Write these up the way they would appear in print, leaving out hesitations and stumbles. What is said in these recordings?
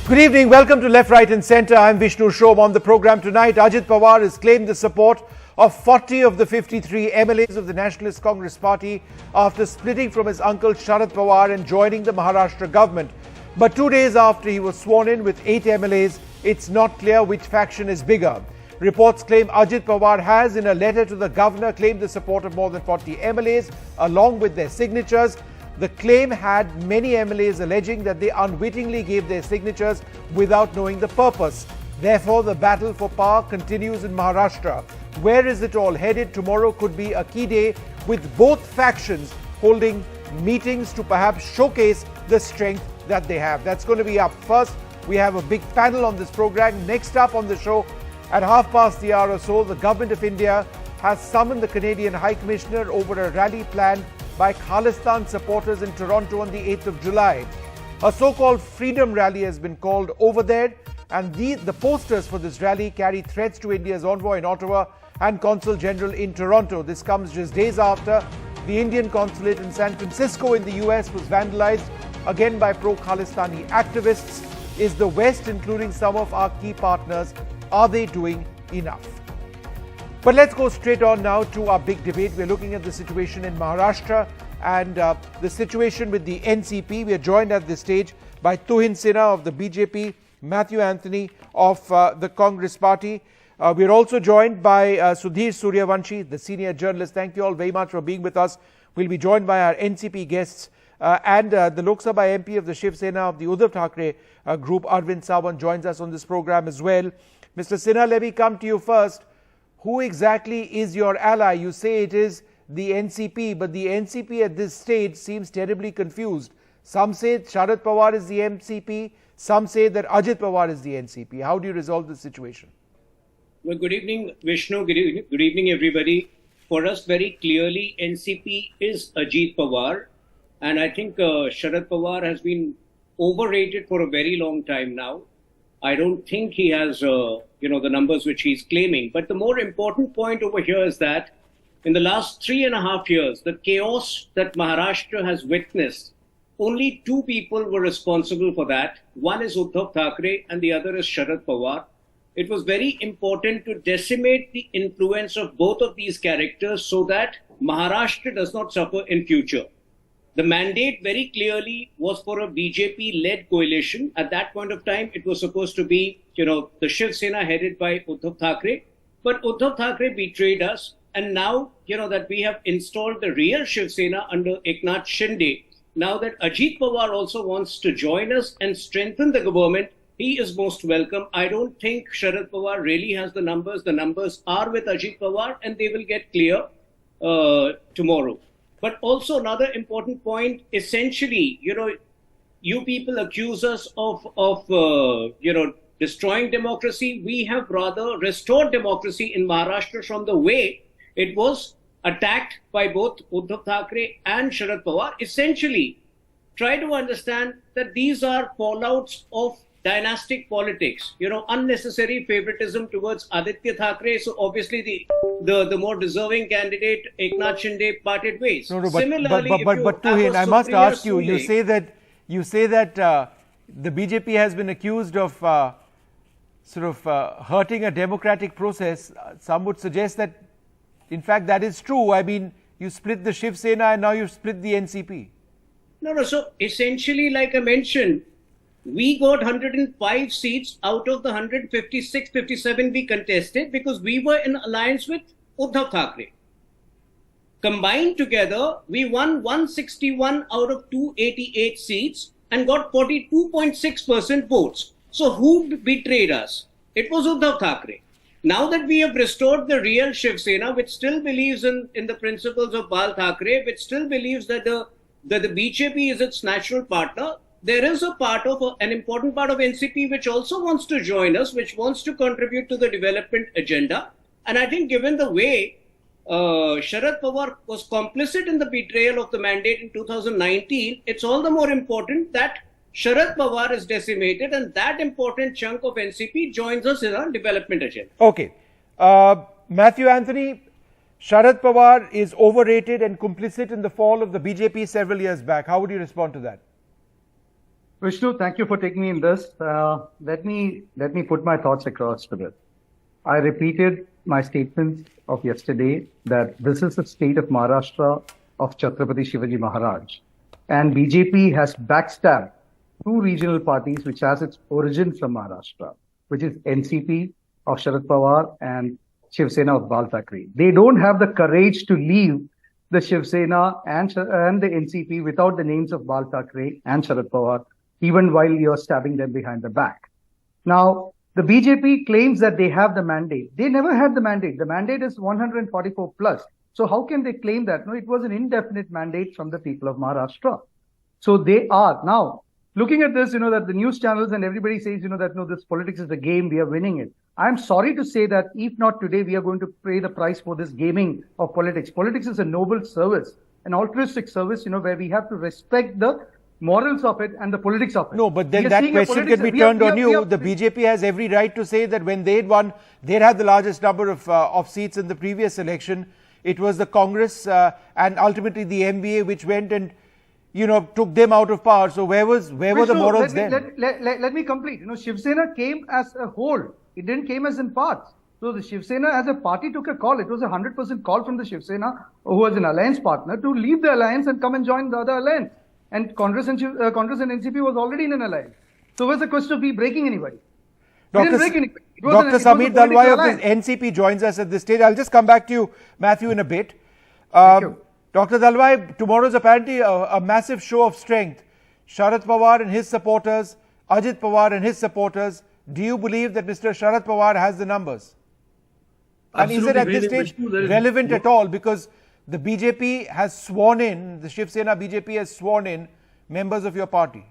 Good evening. Welcome to Left, Right and Centre. I'm Vishnu Shom. On the programme tonight, Ajit Pawar has claimed the support of 40 of the 53 MLAs of the Nationalist Congress Party after splitting from his uncle Sharad Pawar and joining the Maharashtra government. But 2 days after he was sworn in with 8 MLAs, it's not clear which faction is bigger. Reports claim Ajit Pawar has, in a letter to the governor, claimed the support of more than 40 MLAs along with their signatures. The claim had many MLAs alleging that they unwittingly gave their signatures without knowing the purpose. Therefore, the battle for power continues in Maharashtra. Where is it all headed? Tomorrow could be a key day with both factions holding meetings to perhaps showcase the strength that they have. That's going to be up first. We have a big panel on this program. Next up on the show, at 1:30 or so, the Government of India has summoned the Canadian High Commissioner over a rally planned by Khalistan supporters in Toronto on the 8th of July. A so-called freedom rally has been called over there, and the posters for this rally carry threats to India's envoy in Ottawa and Consul General in Toronto. This comes just days after the Indian consulate in San Francisco in the US was vandalized, again by pro-Khalistani activists. Is the West, including some of our key partners, are they doing enough? But let's go straight on now to our big debate. We're looking at the situation in Maharashtra and the situation with the NCP. We are joined at this stage by Tuhin Sinha of the BJP, Matthew Anthony of the Congress Party. We are also joined by Sudhir Suryavanshi, the senior journalist. Thank you all very much for being with us. We'll be joined by our NCP guests and the Lok Sabha MP of the Shiv Sena of the Uddhav Thackeray group, Arvind Sawant, joins us on this program as well. Mr. Sinha, let me come to you first. Who exactly is your ally? You say it is the NCP, but the NCP at this stage seems terribly confused. Some say Sharad Pawar is the NCP, some say that Ajit Pawar is the NCP. How do you resolve this situation? Well, good evening, Vishnu. Good evening, everybody. For us, very clearly, NCP is Ajit Pawar. And I think Sharad Pawar has been overrated for a very long time now. I don't think he has, the numbers which he's claiming. But the more important point over here is that in the last 3.5 years, the chaos that Maharashtra has witnessed, only 2 people were responsible for that. One is Uddhav Thackeray and the other is Sharad Pawar. It was very important to decimate the influence of both of these characters so that Maharashtra does not suffer in future. The mandate very clearly was for a BJP-led coalition. At that point of time, it was supposed to be, the Shiv Sena headed by Uddhav Thackeray. But Uddhav Thackeray betrayed us. And now, that we have installed the real Shiv Sena under Eknath Shinde, now that Ajit Pawar also wants to join us and strengthen the government, he is most welcome. I don't think Sharad Pawar really has the numbers. The numbers are with Ajit Pawar and they will get clear tomorrow. But also another important point, essentially, you people accuse us of destroying democracy. We have rather restored democracy in Maharashtra from the way it was attacked by both Uddhav Thackeray and Sharad Pawar. Essentially, try to understand that these are fallouts of dynastic politics, unnecessary favoritism towards Aditya Thackeray. So obviously the more deserving candidate, Eknath Shinde, parted ways. No, Similarly, but Tuhin, I must ask you, you say that the BJP has been accused of hurting a democratic process. Some would suggest that, in fact, that is true. I mean, you split the Shiv Sena and now you've split the NCP. No. So essentially, like I mentioned, we got 105 seats out of the 156, 57 we contested because we were in alliance with Uddhav Thackeray. Combined together, we won 161 out of 288 seats and got 42.6% votes. So who betrayed us? It was Uddhav Thackeray. Now that we have restored the real Shiv Sena, which still believes in the principles of Bal Thackeray, which still believes that the BJP is its natural partner, there is an important part of NCP which also wants to join us, which wants to contribute to the development agenda. And I think given the way Sharad Pawar was complicit in the betrayal of the mandate in 2019, it's all the more important that Sharad Pawar is decimated and that important chunk of NCP joins us in our development agenda. Okay. Matthew Anthony, Sharad Pawar is overrated and complicit in the fall of the BJP several years back. How would you respond to that? Vishnu, thank you for taking me in this. Let me put my thoughts across to this. I repeated my statements of yesterday that this is the state of Maharashtra of Chhatrapati Shivaji Maharaj, and BJP has backstabbed two regional parties which has its origin from Maharashtra, which is NCP of Sharad Pawar and Shiv Sena of Bal Thackeray. They don't have the courage to leave the Shiv Sena and the NCP without the names of Bal Thackeray and Sharad Pawar, even while you're stabbing them behind the back. Now, the BJP claims that they have the mandate. They never had the mandate. The mandate is 144 plus. So how can they claim that? No, it was an indefinite mandate from the people of Maharashtra. So they are now looking at this, that the news channels and everybody says, that no, this politics is a game, we are winning it. I'm sorry to say that if not today, we are going to pay the price for this gaming of politics. Politics is a noble service, an altruistic service, where we have to respect the morals of it and the politics of it. No, but then that question can be turned on you. The BJP has every right to say that when they'd won, they'd had the largest number of seats in the previous election. It was the Congress and ultimately the MBA which went and took them out of power. So where were the morals then? Let me complete. Shiv Sena came as a whole. It didn't came as in parts. So the Shiv Sena as a party took a call. It was a 100% call from the Shiv Sena, who was an alliance partner, to leave the alliance and come and join the other alliance. And Congress and NCP was already in an alliance. So where's the question of we breaking anybody? Dr. Samir Dalwai of the NCP joins us at this stage. I'll just come back to you, Matthew, in a bit. Thank you. Dr. Dalwai, tomorrow is apparently a massive show of strength. Sharad Pawar and his supporters, Ajit Pawar and his supporters. Do you believe that Mr. Sharad Pawar has the numbers? And is it at this stage relevant at all? Because the BJP has sworn in, the Shiv Sena BJP has sworn in members of your party.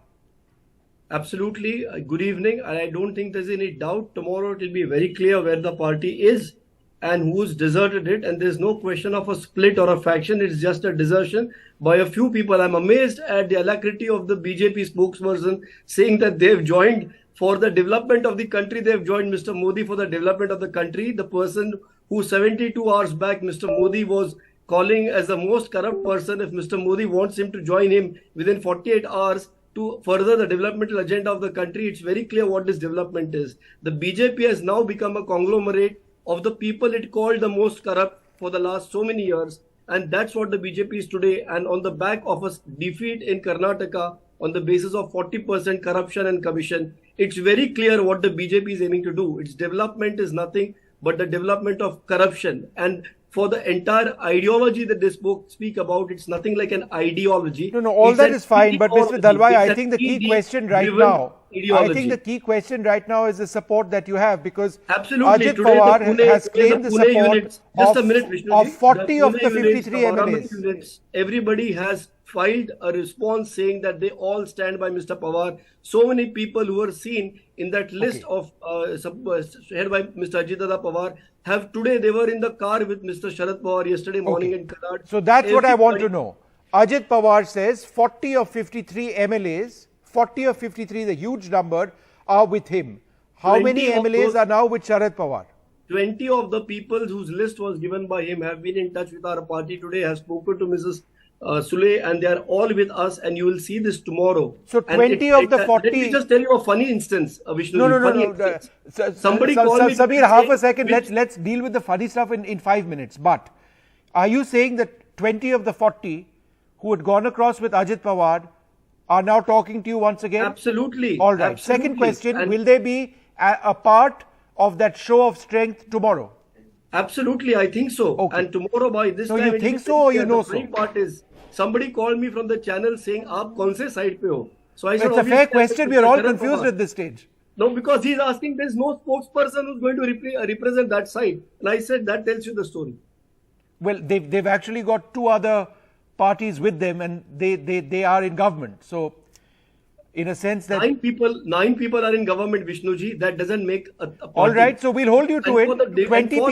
Absolutely. Good evening. And I don't think there's any doubt. Tomorrow it will be very clear where the party is and who's deserted it. And there's no question of a split or a faction. It's just a desertion by a few people. I'm amazed at the alacrity of the BJP spokesperson saying that they've joined for the development of the country. They've joined Mr. Modi for the development of the country. The person who 72 hours back, Mr. Modi was calling as the most corrupt person, if Mr. Modi wants him to join him within 48 hours to further the developmental agenda of the country, it's very clear what this development is. The BJP has now become a conglomerate of the people it called the most corrupt for the last so many years. And that's what the BJP is today. And on the back of a defeat in Karnataka on the basis of 40% corruption and commission, it's very clear what the BJP is aiming to do. Its development is nothing but the development of corruption. And for the entire ideology that they speak about, it's nothing like an ideology. No, all that is fine. But Mr. Dalwai, I think the key question right now, is the support that you have, because absolutely. Ajit Pawar has claimed the support of 40 of the 53 MLAs. Everybody has filed a response saying that they all stand by Mr. Pawar. So many people who were seen in that list of head by Mr. Ajit Pawar have today, they were in the car with Mr. Sharad Pawar yesterday morning in Karad. So that's what I want to know. Ajit Pawar says 40 of 53 MLAs, 40 of 53, the huge number, are with him. How many MLAs are now with Sharad Pawar? 20 of the people whose list was given by him have been in touch with our party today, have spoken to Mrs. Sule, and they are all with us, and you will see this tomorrow. So 20 of the 40... Let me just tell you a funny instance, Vishnu. No. Somebody called me... Samir, half a second. Let's deal with the funny stuff in 5 minutes. But are you saying that 20 of the 40 who had gone across with Ajit Pawar are now talking to you once again? Absolutely. All right. Absolutely. Second question, will they be a part of that show of strength tomorrow? Absolutely, I think so. Okay. And tomorrow by this time... you think so or you know so? The part is, somebody called me from the channel saying, "Aap kaun se side pe ho?" So I said, it's a fair question. We are all confused at this stage. No, because he's asking, there's no spokesperson who's going to represent that side. And I said, that tells you the story. Well, they've actually got two other parties with them, and they are in government. So, in a sense that... Nine people are in government, Vishnuji. That doesn't make a party. All right, so we'll hold you to it. 20 people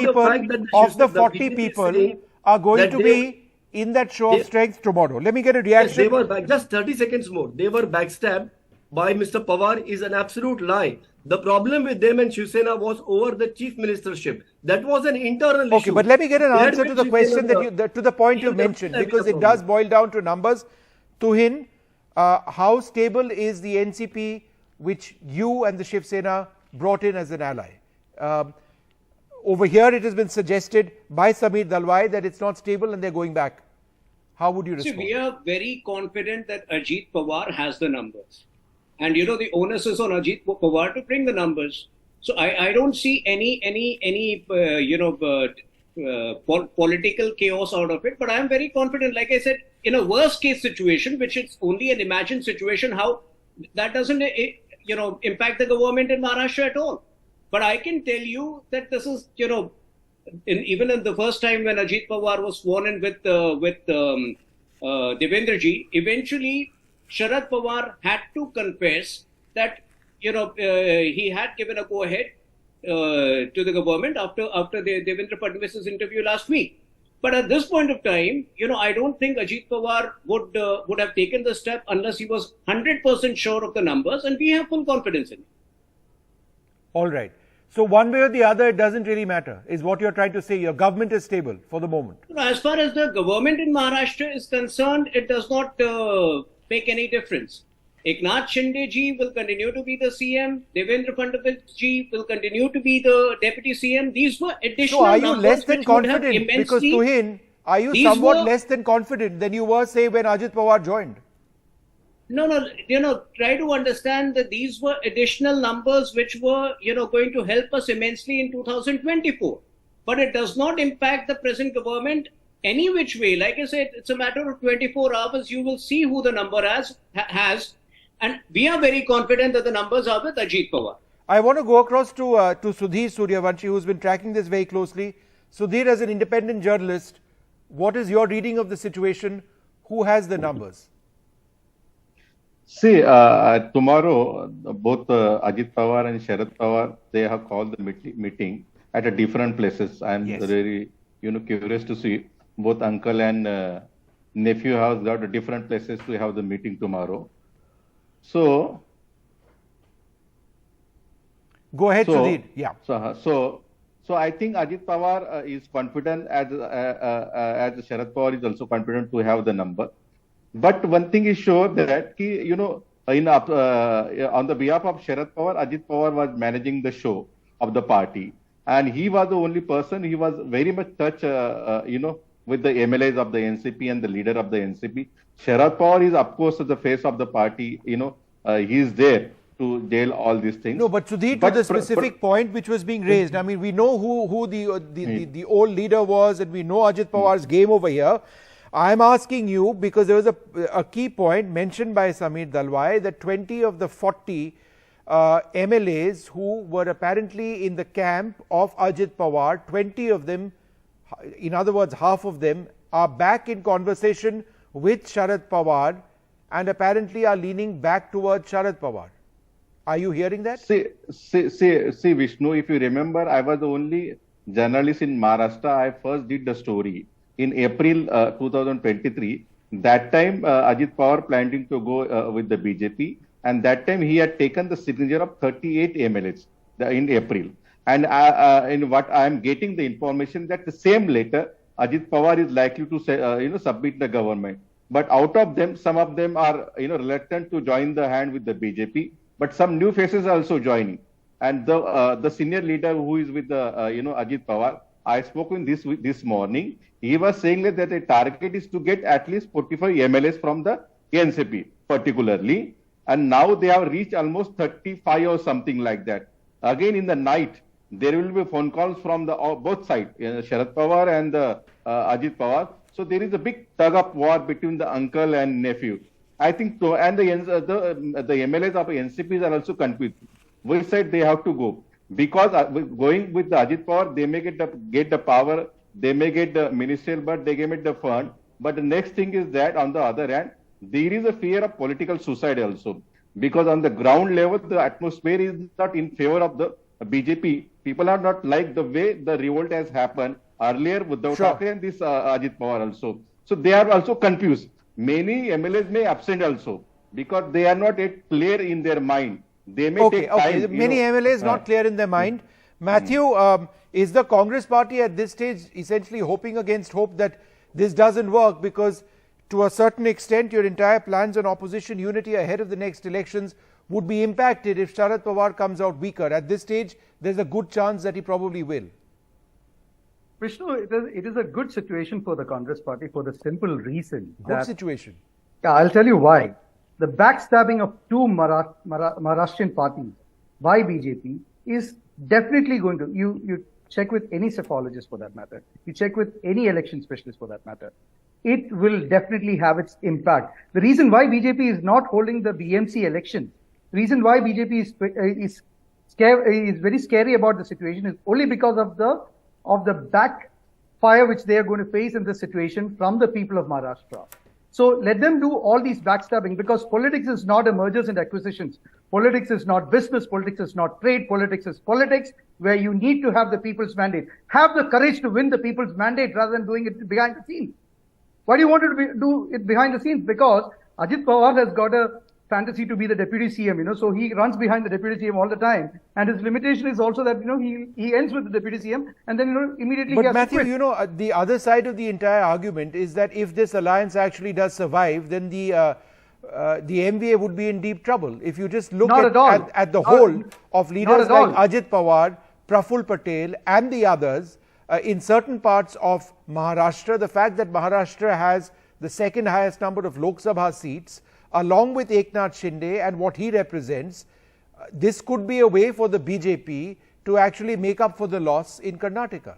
of the 40 people are going to be in that show of strength tomorrow. Let me get a reaction. Yes, they were just 30 seconds more. They were backstabbed by Mr. Pawar is an absolute lie. The problem with them and Shiv Sena was over the chief ministership. That was an internal issue. Okay, but let me get an answer to the question to the point you mentioned, because it does boil down to numbers. Tuhin, how stable is the NCP which you and the Shiv Sena brought in as an ally? Over here it has been suggested by Sameer Dalwai that it's not stable and they're going back. How would you respond? See, we are very confident that Ajit Pawar has the numbers. And the onus is on Ajit Pawar to bring the numbers. So I don't see any political chaos out of it. But I am very confident, like I said, in a worst case situation, which is only an imagined situation, how that doesn't impact the government in Maharashtra at all. But I can tell you that this is, even in the first time when Ajit Pawar was sworn in with Devendra ji, eventually Sharad Pawar had to confess that he had given a go ahead to the government after the Devendra Fadnavis's interview last week. But at this point of time, I don't think Ajit Pawar would have taken the step unless he was 100% sure of the numbers, and we have full confidence in it. All right. So one way or the other, it doesn't really matter, is what you're trying to say. Your government is stable for the moment. As far as the government in Maharashtra is concerned, it does not make any difference. Eknath Shinde ji will continue to be the CM. Devendra Fadnavis ji will continue to be the deputy CM. These were additional numbers. So are you numbers less than confident? Because Tuhin, are you somewhat less than confident than you were, say, when Ajit Pawar joined? No, try to understand that these were additional numbers which were, going to help us immensely in 2024. But it does not impact the present government any which way. Like I said, it's a matter of 24 hours. You will see who the number has. And we are very confident that the numbers are with Ajit Pawar. I want to go across to Sudhir Suryavanshi, who's been tracking this very closely. Sudhir, as an independent journalist, what is your reading of the situation? Who has the numbers? See, tomorrow, both Ajit Pawar and Sharad Pawar, they have called the meeting at a different places. I am very, curious to see. Both uncle and nephew have got different places to have the meeting tomorrow. So, go ahead, Sudhir. Yeah. So I think Ajit Pawar is confident, as Sharad Pawar is also confident to have the number. But one thing is sure that, on the behalf of Sharad Pawar, Ajit Pawar was managing the show of the party. And he was the only person, he was very much touch, with the MLAs of the NCP and the leader of the NCP. Sharad Pawar is, of course, the face of the party. He is there to jail all these things. No, but Sudhir, to the specific point which was being raised, I mean, we know who the old leader was, and we know Ajit Pawar's game over here. I'm asking you because there was a key point mentioned by Sameer Dalwai that 20 of the 40 MLAs who were apparently in the camp of Ajit Pawar, 20 of them, in other words, half of them, are back in conversation with Sharad Pawar and apparently are leaning back towards Sharad Pawar. Are you hearing that? See, Vishnu, if you remember, I was the only journalist in Maharashtra. I first did the story in April 2023. That time, Ajit Pawar planning to go with the BJP. And that time, he had taken the signature of 38 MLAs in April. And in what I am getting the information that the same letter, Ajit Pawar is likely to say, submit the government. But out of them, some of them are, reluctant to join the hand with the BJP. But some new faces are also joining. And the senior leader who is with the, Ajit Pawar, I spoke with this morning. He was saying that the target is to get at least 45 MLAs from the NCP particularly. And now they have reached almost 35 or something like that. Again, in the night, there will be phone calls from both sides, Sharad Pawar and Ajit Pawar. So there is a big tug of war between the uncle and nephew. I think so. And the MLAs of NCPs are also confused. Which side they have to go? Because going with the Ajit Pawar, they may get the power, they may get the ministerial, but they get the fund. But the next thing is that on the other hand, there is a fear of political suicide also. Because on the ground level, the atmosphere is not in favor of the BJP. People are not like the way the revolt has happened earlier with the Thackeray and this Ajit Pawar also. So they are also confused. Many MLAs may absent also because they are not yet clear in their mind. They may take time. Many MLAs not clear in their mind. Matthew, is the Congress party at this stage essentially hoping against hope that this doesn't work? Because to a certain extent, your entire plans on opposition unity ahead of the next elections would be impacted if Sharad Pawar comes out weaker. At this stage, there's a good chance that he probably will. Vishnu, it is a good situation for the Congress Party for the simple reason that... Good situation. Yeah, I'll tell you why. The backstabbing of two Maharashtrian parties by BJP is definitely going to... You check with any psychologist for that matter. You check with any election specialist for that matter. It will definitely have its impact. The reason why BJP is not holding the BMC election, the reason why BJP is very scary about the situation is only because of the backfire which they are going to face in this situation from the people of Maharashtra. So let them do all these backstabbing, because politics is not a mergers and acquisitions. Politics is not business. Politics is not trade. Politics is politics, where you need to have the people's mandate. Have the courage to win the people's mandate rather than doing it behind the scenes. Why do you want to do it behind the scenes? Because Ajit Pawar has got a fantasy to be the deputy CM, so he runs behind the deputy CM all the time. And his limitation is also that, he ends with the deputy CM and then, immediately But he has Matthew, to quit. the other side of the entire argument is that if this alliance actually does survive, then the MVA would be in deep trouble. If you just look at the whole of leaders like Ajit Pawar, Praful Patel and the others, in certain parts of Maharashtra, the fact that Maharashtra has the second highest number of Lok Sabha seats, along with Eknath Shinde and what he represents, this could be a way for the BJP to actually make up for the loss in Karnataka.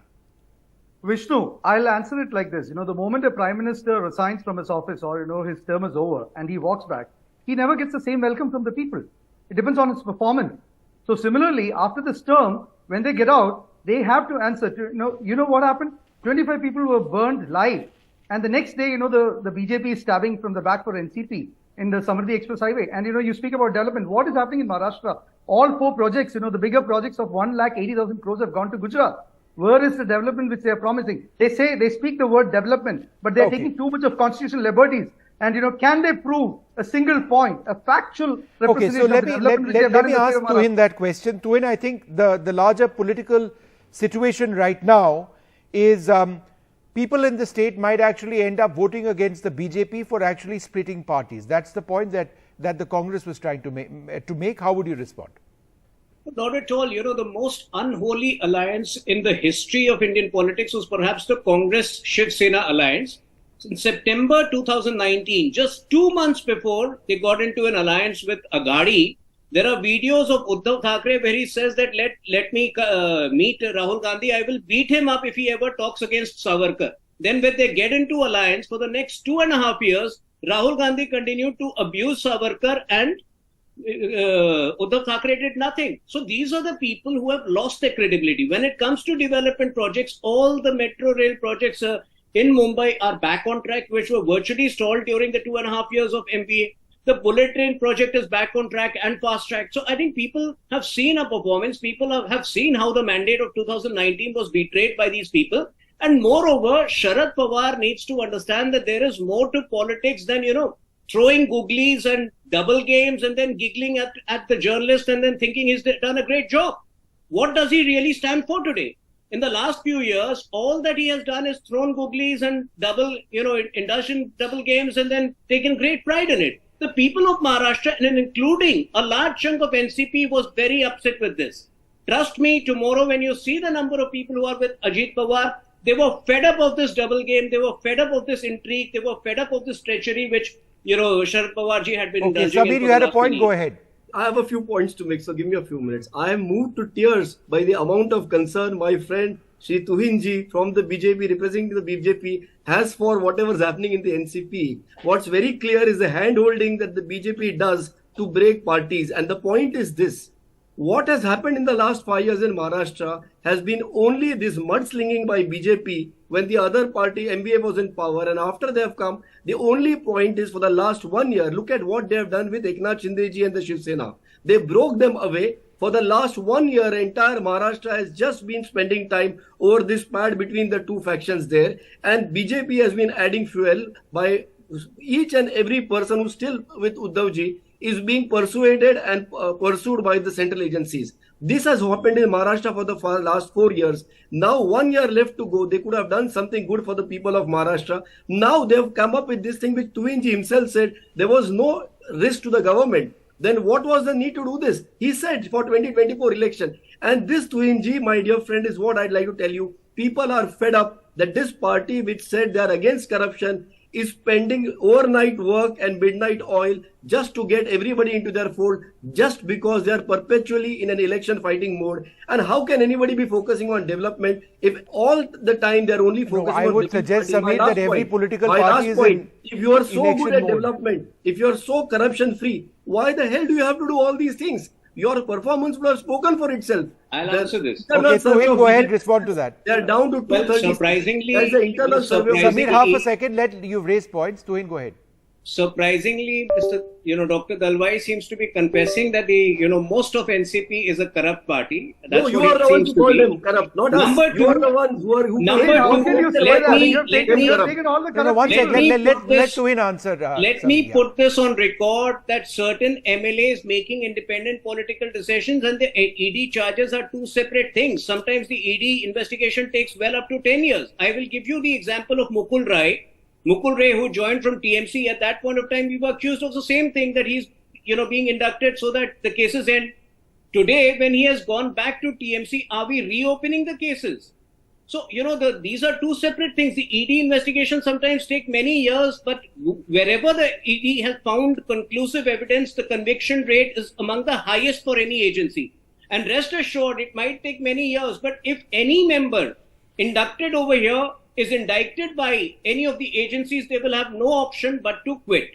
Vishnu, I'll answer it like this. The moment a prime minister resigns from his office or, his term is over and he walks back, he never gets the same welcome from the people. It depends on his performance. So similarly, after this term, when they get out, they have to answer to, you know what happened? 25 people were burned live. And the next day, the BJP is stabbing from the back for NCP in the Samriddhi Express Highway. And, you speak about development. What is happening in Maharashtra? All 4 projects, the bigger projects of 1,80,000 crores have gone to Gujarat. Where is the development which they are promising? They speak the word development, but they're taking too much of constitutional liberties. And, can they prove a single point, a factual representation of the development which they have done in the state of Maharashtra? Let me ask Tuhin that question. Tuhin, I think the larger political situation right now is people in the state might actually end up voting against the BJP for actually splitting parties. That's the point that the Congress was trying to make. How would you respond? Not at all. The most unholy alliance in the history of Indian politics was perhaps the Congress-Shiv Sena alliance. In September 2019, just 2 months before they got into an alliance with Aghadi, there are videos of Uddhav Thackeray where he says that let me meet Rahul Gandhi. I will beat him up if he ever talks against Savarkar. Then when they get into alliance for the next 2.5 years, Rahul Gandhi continued to abuse Savarkar and Uddhav Thackeray did nothing. So these are the people who have lost their credibility. When it comes to development projects, all the metro rail projects in Mumbai are back on track, which were virtually stalled during the 2.5 years of MPA. The bullet train project is back on track and fast track. So I think people have seen a performance. People have seen how the mandate of 2019 was betrayed by these people. And moreover, Sharad Pawar needs to understand that there is more to politics than, throwing googlies and double games and then giggling at the journalist and then thinking he's done a great job. What does he really stand for today? In the last few years, all that he has done is thrown googlies and indulged in double games and then taken great pride in it. The people of Maharashtra, and including a large chunk of NCP, was very upset with this. Trust me, tomorrow when you see the number of people who are with Ajit Pawar, they were fed up of this double game. They were fed up of this intrigue. They were fed up of this treachery, which, Sharad Pawar ji had been indulging in. Samir, you had a point. Go ahead. I have a few points to make, so give me a few minutes. I am moved to tears by the amount of concern my friend Shri Tuhinji from the BJP, representing the BJP, has for whatever's happening in the NCP. What's very clear is the hand-holding that the BJP does to break parties. And the point is this. What has happened in the last 5 years in Maharashtra has been only this mudslinging by BJP when the other party, MBA, was in power. And after they have come, the only point is for the last 1 year, look at what they have done with Eknath Shinde ji and the Shiv Sena. They broke them away. For the last 1 year, entire Maharashtra has just been spending time over this pad between the two factions there. And BJP has been adding fuel by each and every person who's still with Uddhav ji is being persuaded and pursued by the central agencies. This has happened in Maharashtra for the last 4 years. Now 1 year left to go. They could have done something good for the people of Maharashtra. Now they've come up with this thing which Tuinji himself said there was no risk to the government. Then what was the need to do this? He said for 2024 election. And this Tuinji, my dear friend, is what I'd like to tell you. People are fed up that this party which said they are against corruption is spending overnight work and midnight oil just to get everybody into their fold, just because they are perpetually in an election fighting mode. And how can anybody be focusing on development if all the time they are only focusing on... I would suggest, Samir, that every political party is in if you are so good at mode. development, if you are so corruption free, why the hell do you have to do all these things? Your performance would have spoken for itself. I'll answer this. Okay, so go ahead, respond to that. They are down to 230. Surprisingly, that's the internal survey. Samir, half a second. You've raised points. Tuhin, go ahead. Surprisingly, Dr. Dalwai seems to be confessing that most of NCP is a corrupt party. That's No, you are the one who called them corrupt, not us. Number You are two- the one who are who. Number How two, can you say let that? me- You've let taken, me- you've taken all the No, one corruption. second. Let this- Tuhin answer. Let Samir, me yeah. put this on record that certain MLAs making independent political decisions and the ED charges are two separate things. Sometimes the ED investigation takes well up to 10 years. I will give you the example of Mukul Rai, who joined from TMC. At that point of time, we were accused of the same thing, that he's being inducted so that the cases end. Today, when he has gone back to TMC, are we reopening the cases? So, these are two separate things. The ED investigation sometimes take many years, but wherever the ED has found conclusive evidence, the conviction rate is among the highest for any agency. And rest assured, it might take many years, but if any member inducted over here is indicted by any of the agencies, they will have no option but to quit.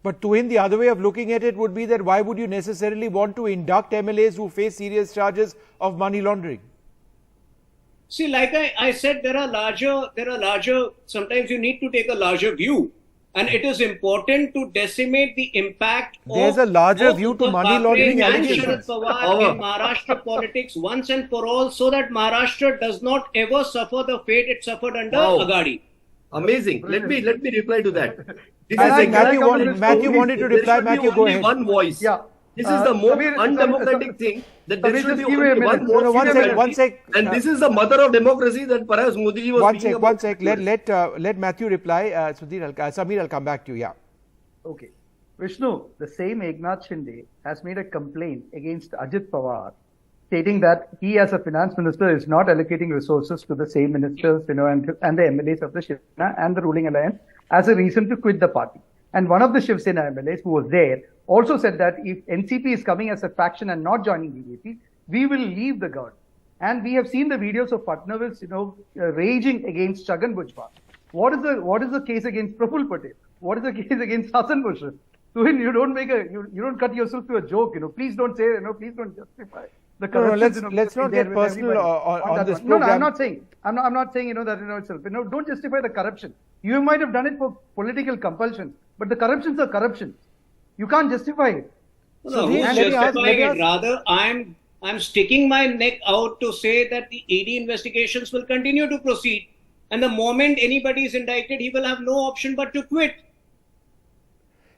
But Tuhin, the other way of looking at it would be that why would you necessarily want to induct MLAs who face serious charges of money laundering? See, like I said, there are larger, sometimes you need to take a larger view. And it is important to decimate the impact There's of a larger both view to Uddhav money laundering Thackeray and allegations. Sharad Pawar in Maharashtra politics once and for all, so that Maharashtra does not ever suffer the fate it suffered under Wow. Aghadi. Amazing. Let me reply to that. This I think exactly- Matthew wanted to reply. There should be Matthew, go only ahead. one voice. Yeah. This is the most Samir, undemocratic thing, that there Samir, should just be give me a only minute. one voice. No, one in a sec, country. one sec. And this is the mother of democracy that perhaps Modi ji was speaking about. One sec. Let Matthew reply. Samir, I'll come back to you. Yeah. Okay. Vishnu, the same Eknath Shinde has made a complaint against Ajit Pawar, stating that he as a finance minister is not allocating resources to the same ministers, and the MLAs of the Shiv Sena and the ruling alliance as a reason to quit the party. And one of the Shiv Sena MLAs who was there also said that if NCP is coming as a faction and not joining BJP, we will leave the government. And we have seen the videos of Fadnavis, raging against Chhagan Bhujbal. What is the case against Praful Patel? What is the case against Hassan Musharraf? So when you don't cut yourself to a joke, please don't say, please don't justify the corruption. Let's not get personal on this No, program. I'm not saying, that, itself. Don't justify the corruption. You might have done it for political compulsion, but the corruptions are corruption. You can't justify it. No, these- who's let me ask- justifying let me it? ask- Rather, I'm sticking my neck out to say that the ED investigations will continue to proceed. And the moment anybody is indicted, he will have no option but to quit.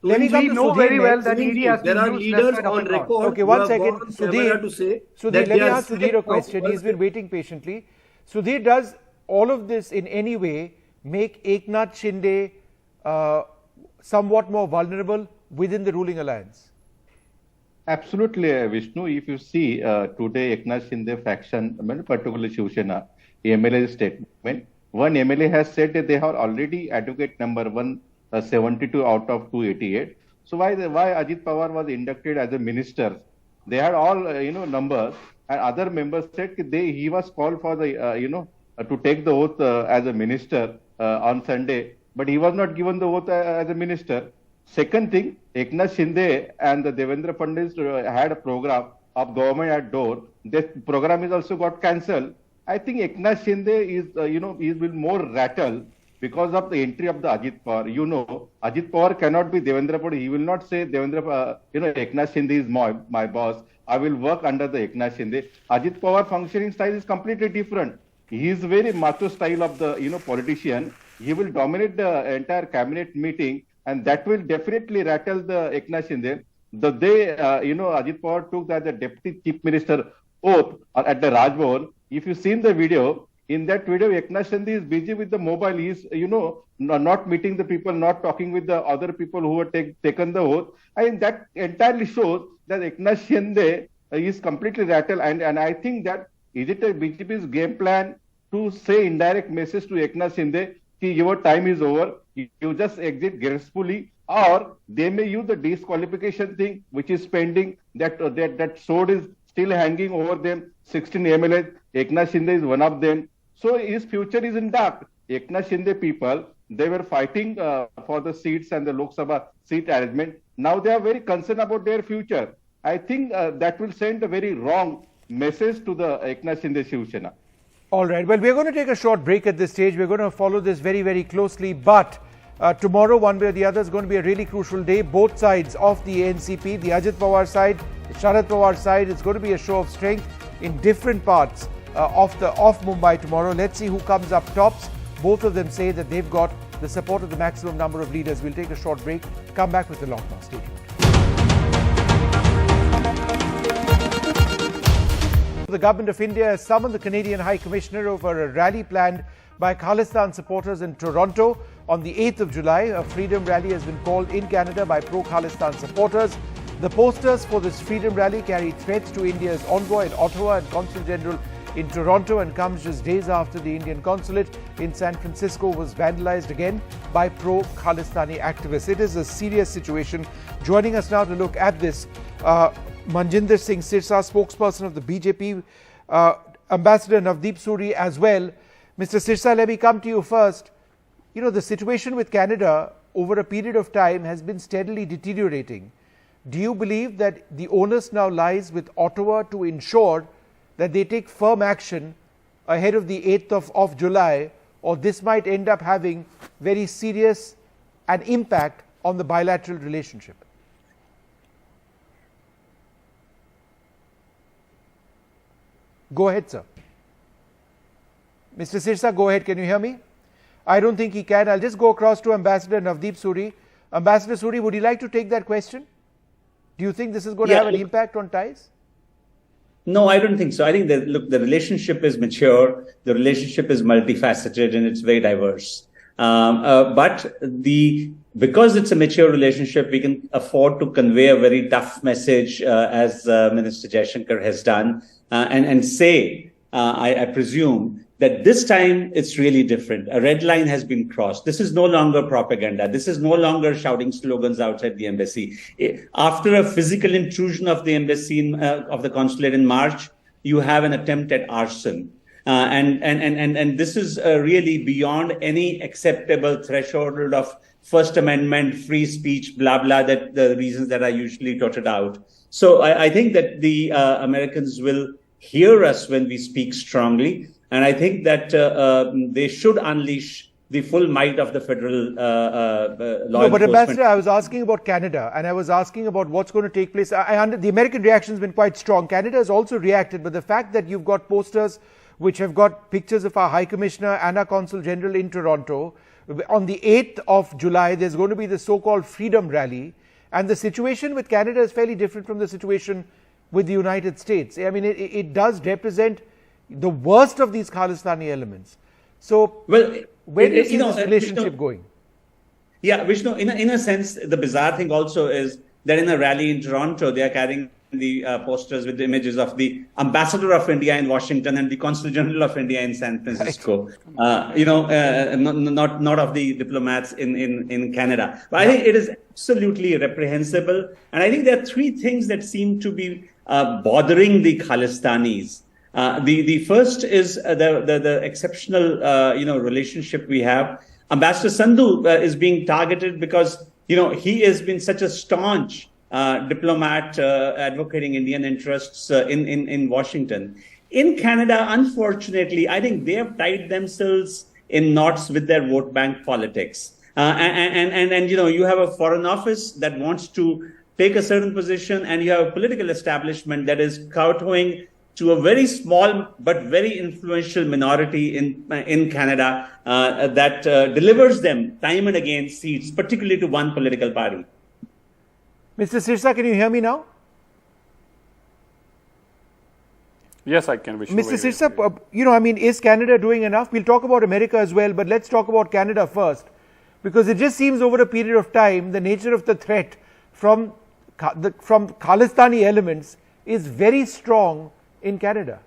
Let me come We to know Sudhir very well next. that ED has There been are used leaders left, right, on up and down. record. Okay, who one have second. gone on camera to say Sudhir, that let they me are ask Sudhir a safe question. now. He's been waiting patiently. Sudhir, does all of this in any way make Eknath Shinde somewhat more vulnerable within the ruling alliance? Absolutely, Vishnu. If you see today, Eknath Shinde faction, particularly Shiv Sena, MLA statement, one MLA has said that they have already advocate number 172 out of 288. So why Ajit Pawar was inducted as a minister? They had all numbers, and other members said that he was called for the to take the oath as a minister on Sunday, but he was not given the oath as a minister. Second thing, Eknath Shinde and the Devendra Pandits had a program of government at door. This program is also got cancelled. I think Eknath Shinde is, he will more rattle because of the entry of the Ajit Pawar. Ajit Pawar cannot be Devendra Pandit. He will not say Devendra, Eknath Shinde is my boss. I will work under the Eknath Shinde. Ajit Pawar functioning style is completely different. He is very macho style of the, politician. He will dominate the entire cabinet meeting and that will definitely rattle the Eknath Shinde. The day, Ajit Pawar took as the Deputy Chief Minister oath at the Raj Bhavan, if you've seen the video, in that video, Eknath Shinde is busy with the mobile. He's, not meeting the people, not talking with the other people who have taken the oath. I mean, that entirely shows that Eknath Shinde is completely rattled. And I think that, is it a BJP's game plan to say indirect message to Eknath Shinde, ki your time is over, you just exit gracefully, or they may use the disqualification thing, which is pending, that sword is still hanging over them, 16 MLAs, Eknath Shinde is one of them. So his future is in dark. Eknath Shinde people, they were fighting for the seats and the Lok Sabha seat arrangement. Now they are very concerned about their future. I think that will send a very wrong message to the Eknath Shinde Shiv Sena. All right. Well, we're going to take a short break at this stage. We're going to follow this very, very closely. But tomorrow, one way or the other, is going to be a really crucial day. Both sides of the NCP, the Ajit Pawar side, the Sharad Pawar side, it's going to be a show of strength in different parts of Mumbai tomorrow. Let's see who comes up tops. Both of them say that they've got the support of the maximum number of leaders. We'll take a short break. Come back with a lot more. Stay tuned. The government of India has summoned the Canadian High Commissioner over a rally planned by Khalistan supporters in Toronto on the 8th of July. A freedom rally has been called in Canada by pro-Khalistan supporters. The posters for this freedom rally carry threats to India's envoy in Ottawa and Consul General in Toronto, and comes just days after the Indian consulate in San Francisco was vandalized again by pro-Khalistani activists. It is a serious situation. Joining us now to look at this, Manjinder Singh Sirsa, spokesperson of the BJP, Ambassador Navdeep Suri as well. Mr. Sirsa, let me come to you first. You know, the situation with Canada over a period of time has been steadily deteriorating. Do you believe that the onus now lies with Ottawa to ensure that they take firm action ahead of the 8th of July, or this might end up having very serious an impact on the bilateral relationship? Go ahead, sir. Mr. Sirsa, go ahead. Can you hear me? I don't think he can. I'll just go across to Ambassador Navdeep Suri. Ambassador Suri, would you like to take that question? Do you think this is going to have an impact on ties? No, I don't think so. I think that, look, the relationship is mature, the relationship is multifaceted, and it's very diverse. Because it's a mature relationship, we can afford to convey a very tough message, as Minister Jaishankar has done, and say, I presume, that this time it's really different. A red line has been crossed. This is no longer propaganda. This is no longer shouting slogans outside the embassy. After a physical intrusion of the embassy, of the consulate in March, you have an attempt at arson. And this is really beyond any acceptable threshold of First Amendment, free speech, blah, blah, that the reasons that are usually trotted out. So I think that the Americans will hear us when we speak strongly. And I think that they should unleash the full might of the federal law enforcement. No, but Ambassador, I was asking about Canada, and I was asking about what's going to take place. The American reaction has been quite strong. Canada has also reacted, but the fact that you've got posters which have got pictures of our High Commissioner and our Consul General in Toronto, on the 8th of July, there's going to be the so-called Freedom Rally, and the situation with Canada is fairly different from the situation with the United States. I mean, it does represent the worst of these Khalistani elements. So, where do you see this relationship going? Yeah, Vishnu, in a sense, the bizarre thing also is that in a rally in Toronto, they are carrying the posters with the images of the Ambassador of India in Washington and the Consul General of India in San Francisco. Right. Not of the diplomats in Canada. But I think it is absolutely reprehensible. And I think there are three things that seem to be bothering the Khalistanis. The first is the exceptional relationship we have. Ambassador Sandhu is being targeted because he has been such a staunch diplomat advocating Indian interests in Washington. In Canada, unfortunately, I think they have tied themselves in knots with their vote bank politics. And you have a foreign office that wants to take a certain position, and you have a political establishment that is kowtowing to a very small but very influential minority in Canada that delivers them time and again seats, particularly to one political party. Mr. Sirsa, can you hear me now? Yes, I can. Vishnu, Mr. Sirsa, is Canada doing enough? We'll talk about America as well, but let's talk about Canada first. Because it just seems over a period of time, the nature of the threat from Khalistani elements is very strong in Canada.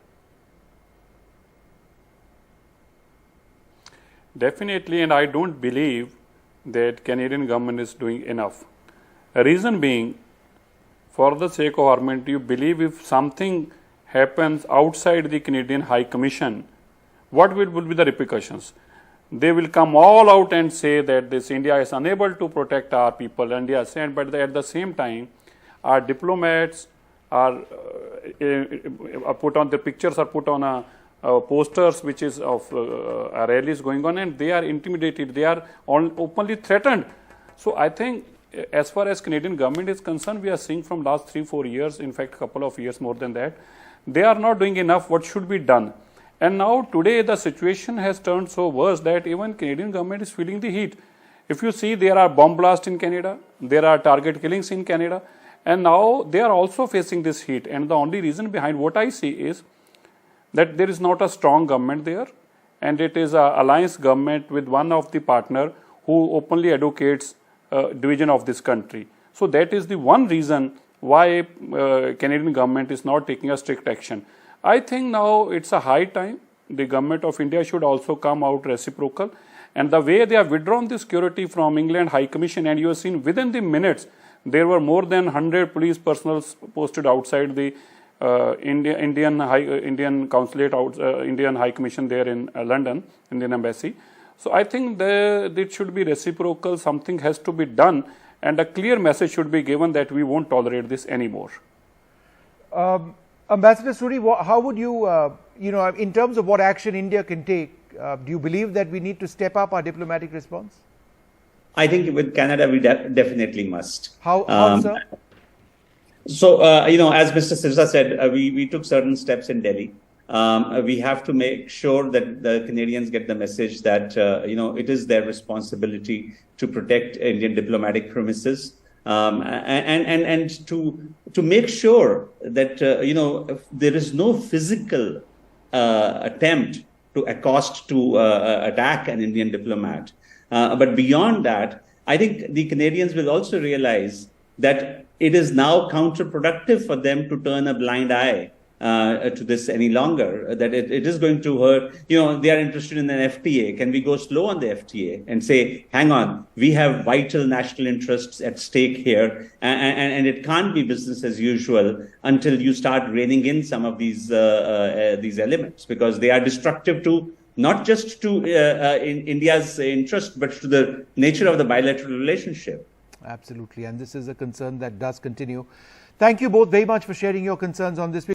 Definitely, and I don't believe that Canadian government is doing enough. A reason being, for the sake of argument, you believe if something happens outside the Canadian High Commission, what will be the repercussions? They will come all out and say that this India is unable to protect our people, and yes, but at the same time, our diplomats are put on, the pictures are put on posters which is of rallies going on, and they are intimidated, they are openly threatened. So I think as far as Canadian government is concerned, we are seeing from last 3-4 years, in fact couple of years more than that, they are not doing enough what should be done. And now today the situation has turned so worse that even Canadian government is feeling the heat. If you see, there are bomb blasts in Canada, there are target killings in Canada, and now they are also facing this heat. And the only reason behind what I see is that there is not a strong government there, and it is an alliance government with one of the partner who openly advocates division of this country. So that is the one reason why Canadian government is not taking a strict action. I think now it's a high time the government of India should also come out reciprocal, and the way they have withdrawn the security from England High Commission, and you have seen within the minutes there were more than 100 police personnel posted outside the Indian consulate, Indian High Commission there in London, Indian Embassy. So I think it should be reciprocal, something has to be done, and a clear message should be given that we won't tolerate this anymore. Ambassador Suri, how would you, in terms of what action India can take, do you believe that we need to step up our diplomatic response? I think with Canada, we definitely must. How sir? So, as Mr. Sirsa said, we took certain steps in Delhi. We have to make sure that the Canadians get the message that, it is their responsibility to protect Indian diplomatic premises. And to make sure that there is no physical attempt to accost, to attack an Indian diplomat. But beyond that, I think the Canadians will also realize that it is now counterproductive for them to turn a blind eye to this any longer, that it is going to hurt. They are interested in an FTA. Can we go slow on the FTA and say, hang on, we have vital national interests at stake here, and it can't be business as usual until you start reining in some of these elements, because they are destructive to not just to in India's interest, but to the nature of the bilateral relationship. Absolutely, and this is a concern that does continue. Thank you both very much for sharing your concerns on this.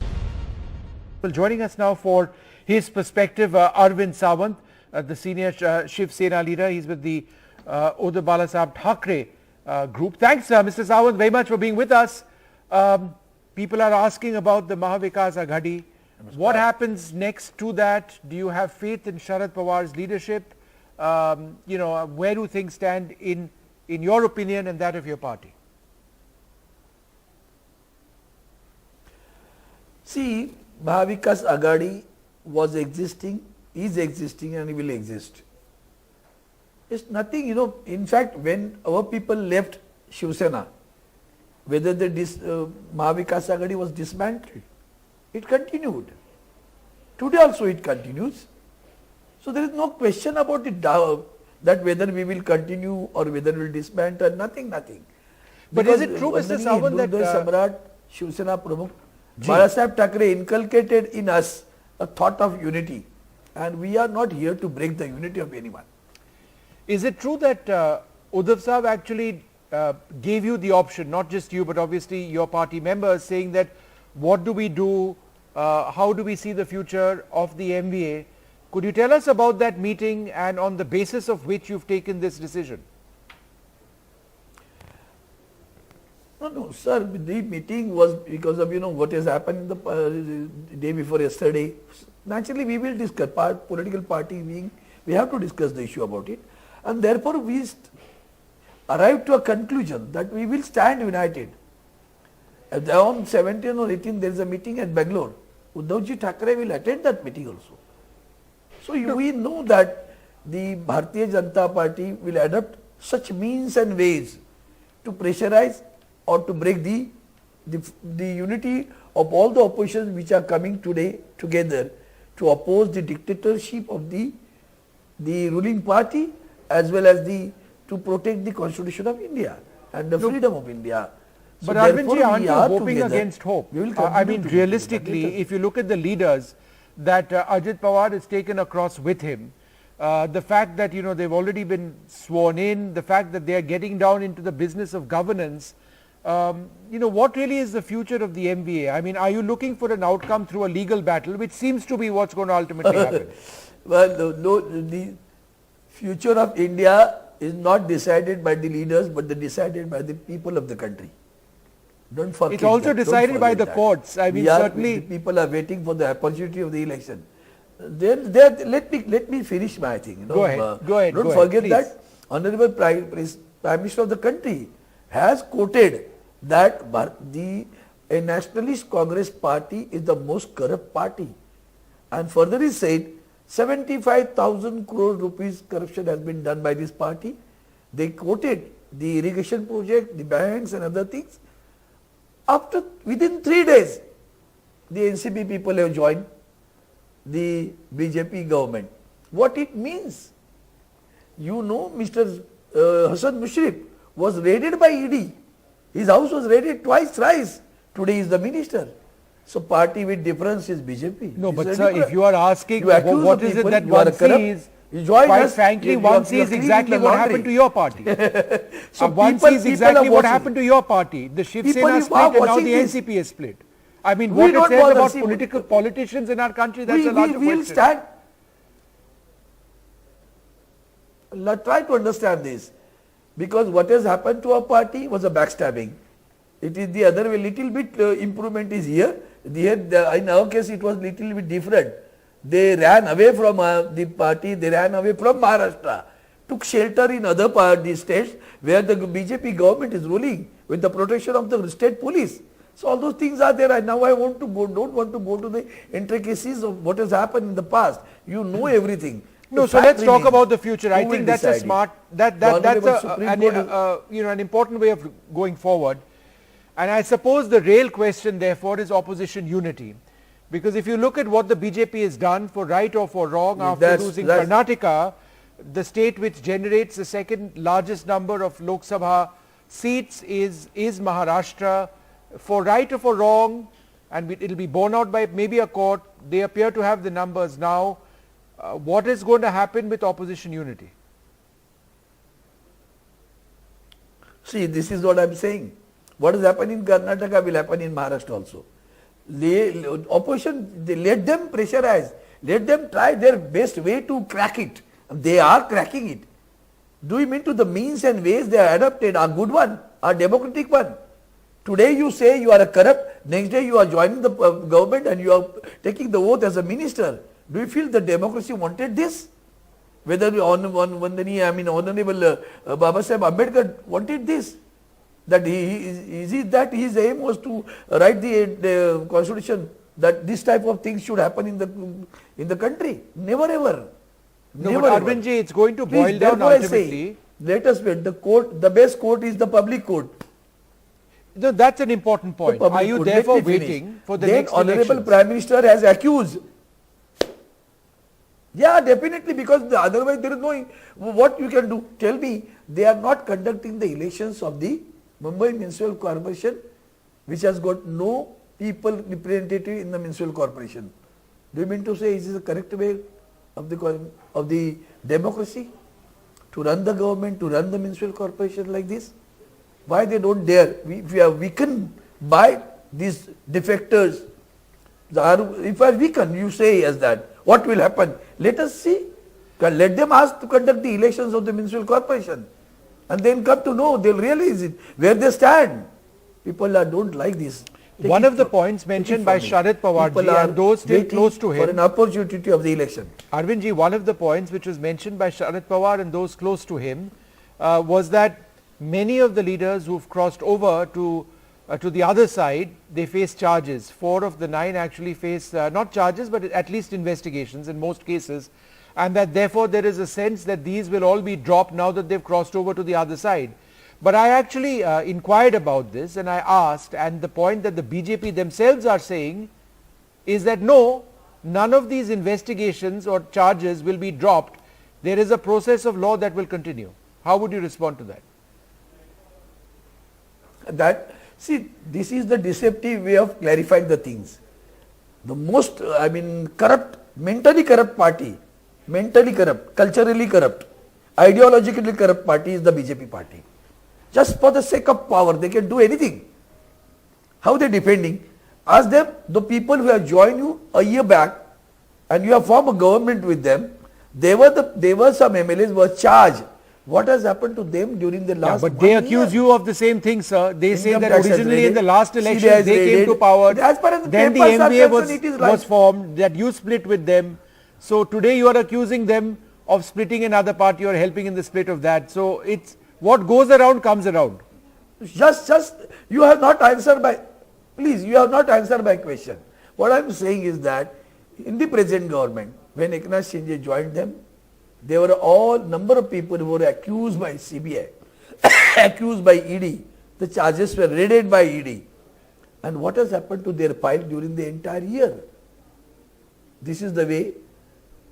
Well, joining us now for his perspective, Arvind Sawant, the senior Shiv Sena leader. He's with the Uddhav Balasaheb Thackeray group. Thanks, Mr. Sawant, very much for being with us. People are asking about the Mahavikas Aghadi. What happens next to that? Do you have faith in Sharad Pawar's leadership? Where do things stand in your opinion and that of your party? See, Mahavikas Aghadi was existing, is existing, and will exist. It's nothing, in fact, when our people left Shiv Sena, whether Mahavikas Aghadi was dismantled, it continued. Today also it continues. So there is no question about it, that whether we will continue or whether we will dismantle, nothing. But is it true, Mr. Sawant, that Samrat Shiv Sena Pramukh Balasaheb Thackeray inculcated in us a thought of unity, and we are not here to break the unity of anyone. Is it true that Uddhav Sahib actually gave you the option, not just you but obviously your party members, saying that what do we do, how do we see the future of the MVA? Could you tell us about that meeting and on the basis of which you've taken this decision? No, sir. The meeting was because of what has happened in the day before yesterday. Naturally, we will discuss. Political party being, we have to discuss the issue about it, and therefore we arrived to a conclusion that we will stand united. On 17 or 18, there is a meeting at Bangalore. Uddhavji Thackeray will attend that meeting also. So we know that the Bharatiya Janata Party will adopt such means and ways to pressurize or to break the unity of all the oppositions which are coming today together to oppose the dictatorship of the ruling party, as well as to protect the constitution of India and the freedom of India. But Arvindji, aren't you hoping together. against hope? We will I continue mean, to be realistically, together. if you look at the leaders that Ajit Pawar has taken across with him, the fact that they've already been sworn in, the fact that they are getting down into the business of governance, what really is the future of the MVA? I mean, are you looking for an outcome through a legal battle, which seems to be what's going to ultimately happen? Well, the future of India is not decided by the leaders, but decided by the people of the country. Don't forget. It's also decided by the courts. I mean, certainly the people are waiting for the opportunity of the election. Let me finish my thing. Go ahead. Go ahead. Don't forget that Honorable Prime Minister of the country has quoted that a Nationalist Congress Party is the most corrupt party, and further he said 75,000 crore rupees corruption has been done by this party. They quoted the irrigation project, the banks and other things. Within 3 days, the NCP people have joined the BJP government. What it means? Mr. Hassan Mushrif was raided by ED. His house was raided twice, thrice. Today he is the minister. So party with difference is BJP. No, but sir, if you are asking what is it that you are one sees, quite frankly, one sees exactly what happened to your party. So one sees exactly what happened to your party. The Shiv Sena split and now the NCP is split. I mean, what it says about politicians in our country, that's a larger question. We will stand. Try to understand this. Because what has happened to our party was a backstabbing. It is the other way, little bit improvement is here. In our case, it was little bit different. They ran away from the party, they ran away from Maharashtra, took shelter in other states where the BJP government is ruling with the protection of the state police. So all those things are there. And now I don't want to go to the intricacies of what has happened in the past. You know everything. No, so let's talk about the future. I think that's a smart, that's an important way of going forward. And I suppose the real question, therefore, is opposition unity. Because if you look at what the BJP has done, for right or for wrong, after losing Karnataka, the state which generates the second largest number of Lok Sabha seats is Maharashtra. For right or for wrong, and it will be borne out by maybe a court, they appear to have the numbers now. What is going to happen with opposition unity? See, this is what I am saying. What has happened in Karnataka will happen in Maharashtra also. Opposition, let them pressurize. Let them try their best way to crack it. They are cracking it. Do you mean to the means and ways they are adopted are good one, are democratic one? Today you say you are a corrupt, next day you are joining the government and you are taking the oath as a minister. Do you feel the democracy wanted this? Whether Honorable Baba Sahib Ambedkar wanted this? That his aim was to write the constitution that this type of things should happen in the country? Never ever. No, but Arvindji, it's going to boil down ultimately. Let us wait. The best court is the public court. No, that's an important point. Are you therefore waiting for the next elections? Honorable Prime Minister has accused. Yeah, definitely, because otherwise there is no, what you can do. Tell me, they are not conducting the elections of the Mumbai Municipal Corporation, which has got no people representative in the municipal corporation. Do you mean to say is this the correct way of the democracy? To run the government, to run the municipal corporation like this? Why they don't dare? We are weakened by these defectors. If I weaken, you say as that, what will happen? Let us see. Let them ask to conduct the elections of the municipal corporation. And then come to know, they'll realize it, where they stand. People don't like this. One of the points mentioned by Sharad Pawar and those still close to him for an opportunity of the election. Arvindji, one of the points which was mentioned by Sharad Pawar and those close to him was that many of the leaders who've crossed over to the other side, they face charges. 4 of the 9 actually face not charges but at least investigations in most cases, and that therefore there is a sense that these will all be dropped now that they've crossed over to the other side. But I actually inquired about this and I asked, and the point that the BJP themselves are saying is that no, none of these investigations or charges will be dropped. There is a process of law that will continue. How would you respond to that? See, this is the deceptive way of clarifying the things. The most, corrupt, mentally corrupt party, mentally corrupt, culturally corrupt, ideologically corrupt party is the BJP party. Just for the sake of power, they can do anything. How they defending? Ask them, the people who have joined you a year back and you have formed a government with them, they were some MLAs who were charged. What has happened to them during the last but they accuse you of the same thing, sir. They say that originally in the last election they came to power, then the MLA was formed, that you split with them. So today you are accusing them of splitting another party or helping in the split of that. So it's what goes around comes around. Just you have not answered my, please, you have not answered my question. What I am saying is that in the present government, when Eknath Shinde joined them, there were all number of people who were accused by CBI, accused by ED. The charges were raided by ED. And what has happened to their file during the entire year? This is the way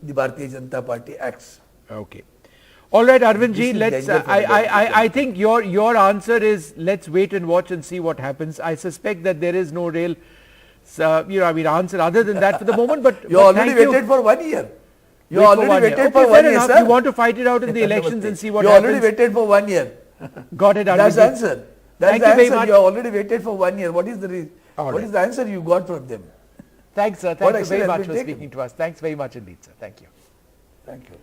the Bharatiya Janata Party acts. Okay. All right, Arvindji, let's. I think your answer is let's wait and watch and see what happens. I suspect that there is no real, answer other than that for the moment. But you already waited for 1 year. You already waited for 1 year, sir. You want to fight it out in the elections and see what happens. You happens. already waited for 1 year. Got it, Arvindji. That's the answer. That's Thank the you very answer. much. You already waited for 1 year. What is the reason? What is the answer you got from them? Thanks, sir. Thank you very much for speaking to us. Thanks very much indeed, sir. Thank you. Thank you.